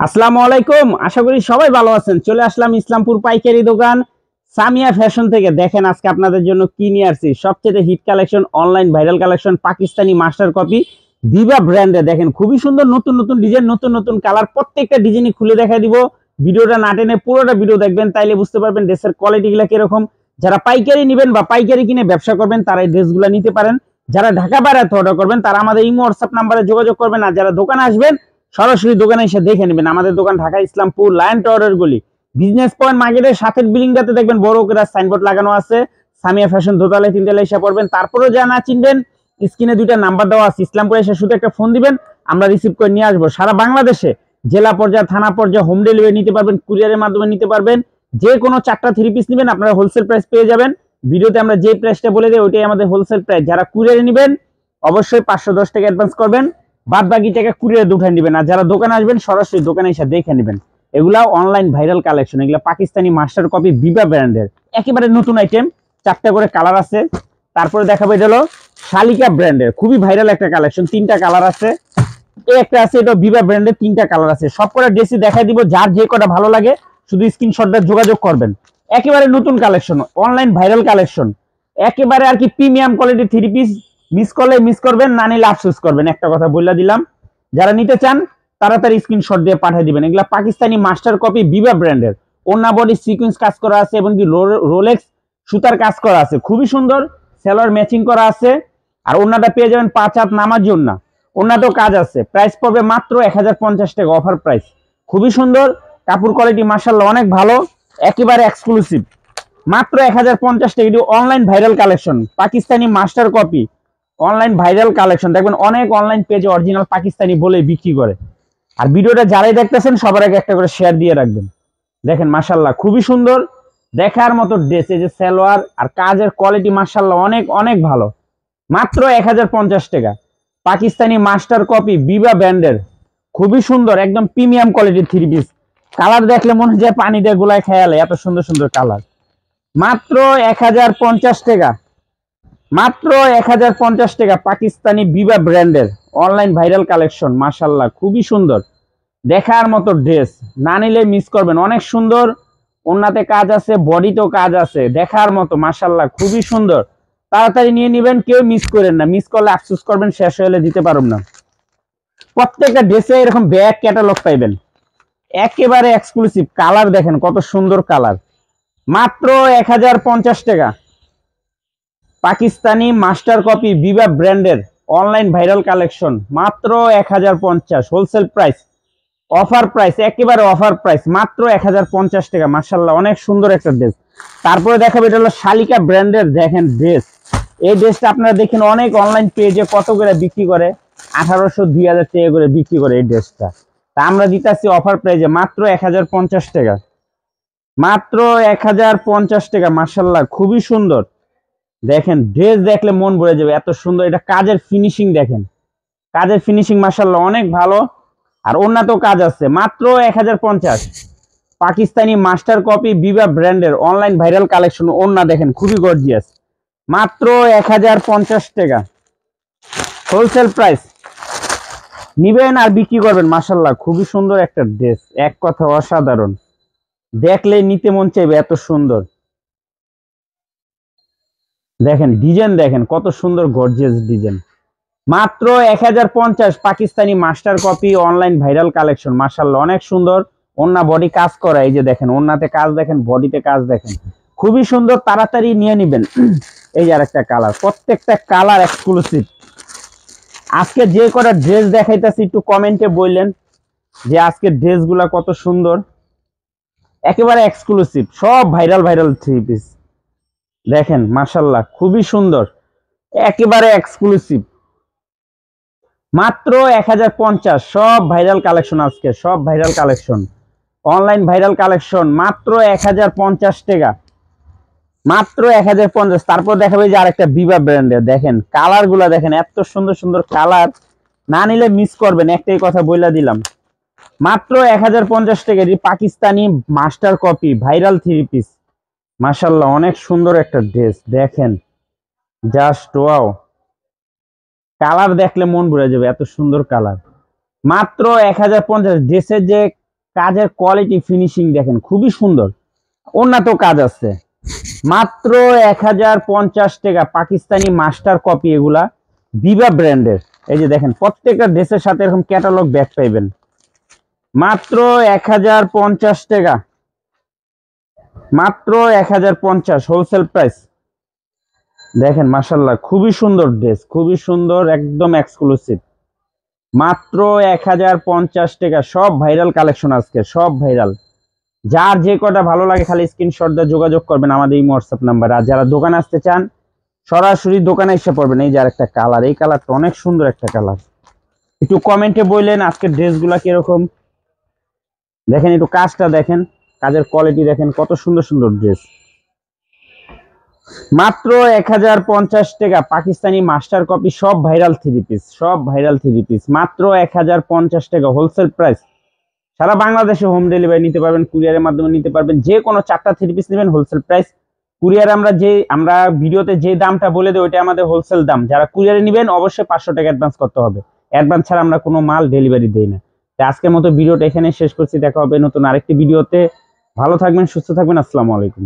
আসসালামু আলাইকুম। আশা করি সবাই ভালো আছেন। চলে আসলাম ইসলামপুর পাইকারি দোকান সামিয়া ফ্যাশন থেকে। দেখেন আজকে আপনাদের জন্য কি নিয়ে আসছি। সবচেয়ে hit collection, online viral collection, Pakistani master copy দিবা ব্র্যান্ডে। দেখেন খুবই সুন্দর নতুন নতুন ডিজাইন, নতুন নতুন কালার, প্রত্যেকটা ডিজাইনই খুলে দেখা দিব। ভিডিওটা না টেনে পুরোটা ভিডিও দেখবেন, তাইলে বুঝতে পারবেন ড্রেসের কোয়ালিটিগুলো কিরকম। যারা পাইকারি নেবেন বা পাইকারি কিনে ব্যবসা করবেন তারা এই ড্রেসগুলো নিতে পারেন। যারা ঢাকা বাইরে অর্ডার করবেন তারা আমাদের ইমো হোয়াটসঅ্যাপ নাম্বারে যোগাযোগ করবেন। আর যারা দোকানে আসবেন সরাসরি দোকানে এসে দেখে নেবেন। আমাদের দোকান ঢাকা ইসলামপুর লায়ন টাওয়ারের গলি, বিজনেস পয়েন্ট মার্কেটের সাথের বিল্ডিংটাতে দেখবেন বড় করে সাইনবোর্ড লাগানো আছে সামিয়া ফ্যাশন। দোতলায় তিনতলায় এসে পড়বেন। তারপরেও যা না চিনবেন স্ক্রিনে দুইটা নাম্বার দেওয়া আছে, ইসলামপুরে এসে শুধু একটা ফোন দিবেন, আমরা রিসিভ করে নিয়ে আসবো। সারা বাংলাদেশে জেলা পর্যায়ে, থানা পর্যায়ে হোম ডেলিভারি নিতে পারবেন, কুরিয়ারের মাধ্যমে নিতে পারবেন। যে কোনো 4টা 3 পিস নেবেন আপনারা হোলসেল প্রাইস পেয়ে যাবেন। ভিডিওতে আমরা যে প্রাইসটা বলে দিই ওইটাই আমাদের হোলসেল প্রাইস। যারা কুরিয়ারে নেবেন অবশ্যই 510 টাকা অ্যাডভান্স করবেন, বাদ বাকি টাকা কুরিয়ারে উঠায় নেবেন। আর যারা দোকানে আসবেন সরাসরি দোকানে এসে দেখে নেবেন। এগুলা অনলাইন ভাইরাল কালেকশন, এগুলা পাকিস্তানি মাস্টার কপি বিবা ব্র্যান্ডের একেবারে নতুন আইটেম। 4টা করে কালার আছে। তারপরে দেখাবো এটা হলো শালিকা ব্র্যান্ডের খুবই ভাইরাল একটা কালেকশন, 3টা কালার আছে। এই একটা আছে, এটা বিবা ব্র্যান্ডের 3টা কালার আছে। সব কটা ড্রেসই দেখাই দিব, যার যে কটা ভালো লাগে শুধু স্ক্রিনশটটা যোগাযোগ করবেন। একেবারে নতুন কালেকশন, অনলাইন ভাইরাল কালেকশন, একেবারে আর কি প্রিমিয়াম কোয়ালিটি 3 পিস। মিস করলে মিস করবেন, না নিলে আফসোস করবেন, একটা কথা বলে দিলাম। যারা নিতে চান তাড়াতাড়ি স্ক্রিনশট দিয়ে পাঠিয়ে দিবেন। এগুলা পাকিস্তানি মাস্টার কপি বিবা ব্র্যান্ডের। ওন্না বডি সিকোয়েন্স কাজ করা আছে এবং কি রোলেক্স সুতার কাজ করা আছে, খুবই সুন্দর। সেলোয়ার ম্যাচিং করা আছে। আর ওন্নাটা পেয়ে যাবেন 5 হাত নামার জন্য। ওন্নাতেও কাজ আছে। প্রাইস পড়বে মাত্র 1050 টাকা, অফার প্রাইস। খুবই সুন্দর কাপড় কোয়ালিটি, মাশাআল্লাহ অনেক ভালো, একেবারে এক্সক্লুসিভ। মাত্র 1050 টাকা। এটি online viral collection, Pakistani master copy online viral collection. দেখবেন অনেক অনলাইন পেজে অরিজিনাল পাকিস্তানি বলে বিক্রি করে। আর ভিডিওটা যারাই দেখতেছেন সবার আগে একটা করে শেয়ার দিয়ে রাখবেন। দেখেন মাশাআল্লাহ খুবই সুন্দর, দেখার মতো ড্রেস। এই যে সালোয়ার আর কাজের কোয়ালিটি মাশাআল্লাহ অনেক অনেক ভালো। মাত্র 1050 টাকা, পাকিস্তানি মাস্টার কপি বিবা ব্র্যান্ডের খুবই সুন্দর একদম প্রিমিয়াম কোয়ালিটির 3 পিস। কালার দেখলে মনে হয় পানি দিয়ে গোলায় খেয়ালে, এত সুন্দর সুন্দর কালার। মাত্র 1050 টাকা, মাত্র 1050 টাকা, পাকিস্তানি বিবা ব্র্যান্ডের অনলাইন ভাইরাল কালেকশন। মাশাআল্লাহ খুবই সুন্দর, দেখার মতো ড্রেস, না নিলে মিস করবেন। অনেক সুন্দর, ওন্নাতে কাজ আছে, বডিতেও কাজ আছে, দেখার মতো। মাশাআল্লাহ খুবই সুন্দর, তাড়াতাড়ি নিয়ে নেবেন, কেউ মিস করেন না। মিস করলে আফসোস করবেন, শেষ হলে দিতে পারব না। প্রত্যেকটা ড্রেসে এরকম ব্যাক ক্যাটালগ পাইবেন, একেবারে এক্সক্লুসিভ। কালার দেখেন কত সুন্দর কালার। মাত্র 1050 টাকা, পাকিস্তানি মাস্টার কপি বিবা ব্র্যান্ডের অনলাইন ভাইরাল কালেকশন। মাত্র 1050, হোলসেল প্রাইস, অফার প্রাইস, একেবারে অফার প্রাইস। মাত্র 1050 টাকা। মাশাআল্লাহ অনেক সুন্দর একটা ড্রেস। তারপরে দেখাবো এটা হলো শালিকা ব্র্যান্ডের। দেখেন ড্রেস, এই ড্রেসটা আপনারা দেখেন অনেক অনলাইন পেজে কত করে বিক্রি করে, 1800 2000 টাকা করে বিক্রি করে এই ড্রেসটা। তা আমরা দিতেছি অফার প্রাইসে মাত্র 1050 টাকা, মাত্র 1050 টাকা। মাশাআল্লাহ খুবই সুন্দর, দেখেন ড্রেস দেখলে মন ভরে যাবে, এত সুন্দর। এটা কাজের ফিনিশিং দেখেন, কাজের ফিনিশিং মাশাআল্লাহ অনেক ভালো। আর ওন্নাতেও কাজ আছে। মাত্র 1050, পাকিস্তানি মাস্টার কপি বিবা ব্র্যান্ডের অনলাইন ভাইরাল কালেকশন। ওন্না দেখেন খুবই গর্জিয়াস। মাত্র 1050 টাকা, হোলসেল প্রাইস। নিবেন আর বিক্রি করবেন। মাশাআল্লাহ খুবই সুন্দর একটা ড্রেস, এক কথা অসাধারণ, দেখলেই নিতে মন চাইবে, এত সুন্দর। দেখেন ডিজাইন, দেখেন কত সুন্দর গর্জিয়াস ডিজাইন। মাত্র 1050, Pakistani master copy online viral collection. মাশাআল্লাহ অনেক সুন্দর, ওন্না বডি কাজ করা। এই যে দেখেন ওন্নাতে কাজ দেখেন, বডিতে কাজ দেখেন, খুবই সুন্দর। তাড়াতাড়ি নিয়ে নেবেন। এই যে আরেকটা কালার, প্রত্যেকটা কালার এক্সক্লুসিভ। আজকে যে কটা ড্রেস দেখাইতেছি একটু কমেন্টে বললেন যে আজকে ড্রেসগুলা কত সুন্দর, একেবারে এক্সক্লুসিভ, সব ভাইরাল ভাইরাল 3 পিস। দেখেন মাশাআল্লাহ খুবই সুন্দর, একেবারে এক্সক্লুসিভ। মাত্র 1050, সব ভাইরাল কালেকশন, আজকে সব viral collection, online viral collection. মাত্র 1050 টাকা, মাত্র 1050। তারপর দেখাবে যে আরেকটা বিবা ব্র্যান্ডের। দেখেন কালার গুলা দেখেন, এত সুন্দর সুন্দর কালার, না নিলে মিস করবেন, একটাই কথা বলে দিলাম। মাত্র 1050 টাকা, Pakistani master copy viral 3 piece. মাশাআল্লাহ অনেক সুন্দর একটা ড্রেস, দেখেন জাস্ট ওয়াও, কালার দেখলে মন ভরে যাবে, এত সুন্দর কালার। মাত্র 1050, ড্রেসের যে কাজের কোয়ালিটি ফিনিশিং দেখেন খুবই সুন্দর। ওন্নাতেও কাজ আছে। মাত্র 1050 টাকা পাকিস্তানি মাস্টার কপি, এগুলা বিবা ব্র্যান্ডের। এই যে দেখেন প্রত্যেকটা ড্রেসের সাথে এরকম ক্যাটালগ ব্যাগ পাইবেন মাত্র 1050 টাকা, মাত্র 1050 হোলসেল প্রাইস। দেখেন মাশাআল্লাহ খুবই সুন্দর ড্রেস, খুবই সুন্দর, একদম এক্সক্লুসিভ। মাত্র 1050 টাকা। সব ভাইরাল কালেকশন আজকে, সব ভাইরাল। যার যে কটা ভালো লাগে খালি স্ক্রিনশট দিয়ে যোগাযোগ করবেন আমাদের এই হোয়াটসঅ্যাপ নাম্বারে। আর যারা দোকানে আসতে চান সরাসরি দোকানে এসে পড়বেন। এই যে আরেকটা কালার, এই কালারটা অনেক সুন্দর একটা কালার। একটু কমেন্টে বললেন আজকের ড্রেসগুলা কিরকম। দেখেন একটু কাজটা দেখেন, কাজের কোয়ালিটি দেখেন, কত সুন্দর সুন্দর ড্রেস। মাত্র 1050 টাকা পাকিস্তানি মাস্টার কপি, সব ভাইরাল থ্রি পিস, সব ভাইরাল থ্রি পিস, মাত্র 1050 টাকা হোলসেল প্রাইস। সারা বাংলাদেশে হোম ডেলিভারি নিতে পারবেন, কুরিয়ারের মাধ্যমে নিতে পারবেন। যে কোনো 4টা থ্রি পিস নেবেন হোলসেল প্রাইস। কুরিয়ারে আমরা ভিডিওতে যে দামটা বলে দিই ওইটা আমাদের হোলসেল দাম। যারা কুরিয়ারে নেবেন অবশ্যই 500 টাকা অ্যাডভান্স করতে হবে। অ্যাডভান্স ছাড়া আমরা কোনো মাল ডেলিভারি দেই না। তো আজকের মতো ভিডিওটা এখানে শেষ করছি। দেখা হবে নতুন আরেকটি ভিডিওতে। ভালো থাকবেন, সুস্থ থাকবেন। আসসালামু আলাইকুম।